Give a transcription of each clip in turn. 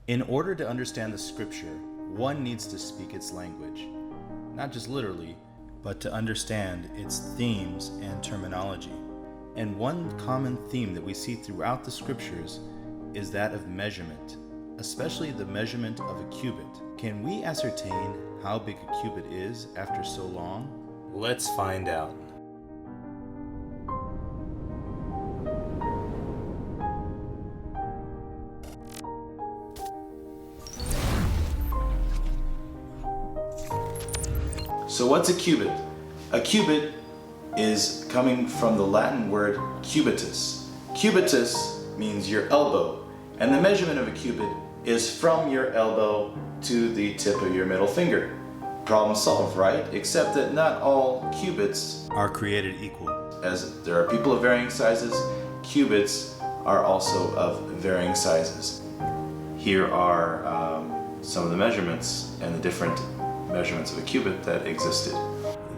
In order to understand the scripture, one needs to speak its language, not just literally, but to understand its themes and terminology. And one common theme that we see throughout the scriptures is that of measurement, especially the measurement of a cubit. Can we ascertain how big a cubit is after so long? Let's find out. So what's a cubit? A cubit is coming from the Latin word cubitus. Cubitus means your elbow, and the measurement of a cubit is from your elbow to the tip of your middle finger. Problem solved, right? Except that not all cubits are created equal. As there are people of varying sizes, cubits are also of varying sizes. Here are some of the measurements and the different measurements of a cubit that existed.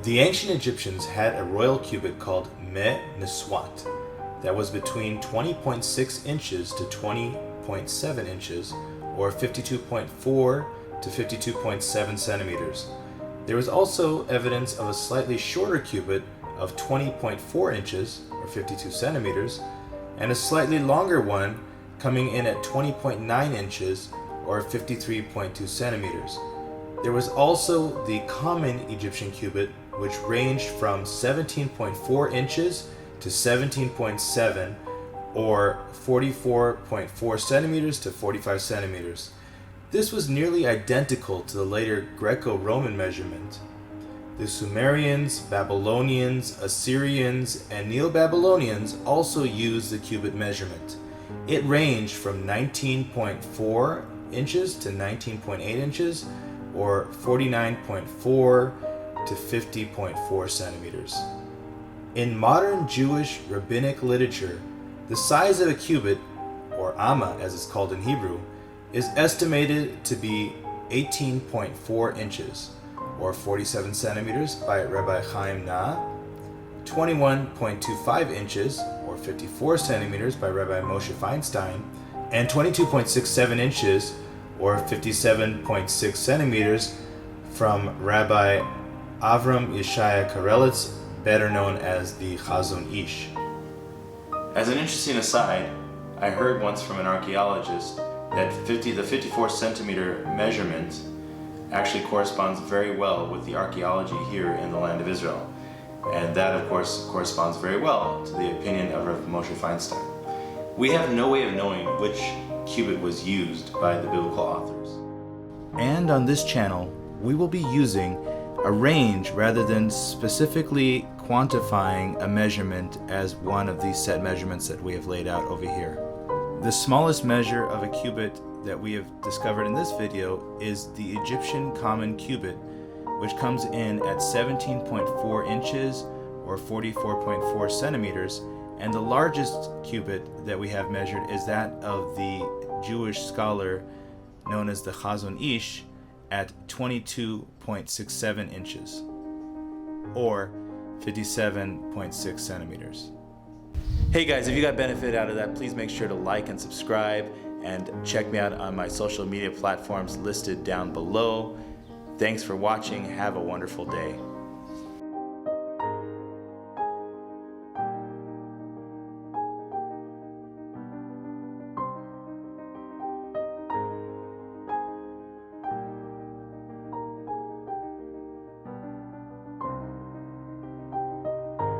The ancient Egyptians had a royal cubit called Me Niswat that was between 20.6 inches to 20.7 inches, or 52.4 to 52.7 centimeters. There was also evidence of a slightly shorter cubit of 20.4 inches, or 52 centimeters, and a slightly longer one coming in at 20.9 inches, or 53.2 centimeters. There was also the common Egyptian cubit, which ranged from 17.4 inches to 17.7, or 44.4 centimeters to 45 centimeters. This was nearly identical to the later Greco-Roman measurement. The Sumerians, Babylonians, Assyrians, and Neo-Babylonians also used the cubit measurement. It ranged from 19.4 inches to 19.8 inches, or 49.4 to 50.4 centimeters. In modern Jewish rabbinic literature, the size of a cubit, or amma as it's called in Hebrew, is estimated to be 18.4 inches, or 47 centimeters by Rabbi Chaim Na, 21.25 inches, or 54 centimeters by Rabbi Moshe Feinstein, and 22.67 inches, or 57.6 centimeters from Rabbi Avram Yeshaya Karelitz, better known as the Chazon Ish. As an interesting aside, I heard once from an archaeologist that the 54 centimeter measurement actually corresponds very well with the archaeology here in the land of Israel. And that, of course, corresponds very well to the opinion of Rabbi Moshe Feinstein. We have no way of knowing which cubit was used by the biblical authors. And on this channel, we will be using a range rather than specifically quantifying a measurement as one of these set measurements that we have laid out over here. The smallest measure of a cubit that we have discovered in this video is the Egyptian common cubit, which comes in at 17.4 inches or 44.4 centimeters, and the largest cubit that we have measured is that of the Jewish scholar known as the Chazon Ish at 22.67 inches, or 57.6 centimeters. Hey guys, if you got benefit out of that, please make sure to like and subscribe, and check me out on my social media platforms listed down below. Thanks for watching. Have a wonderful day.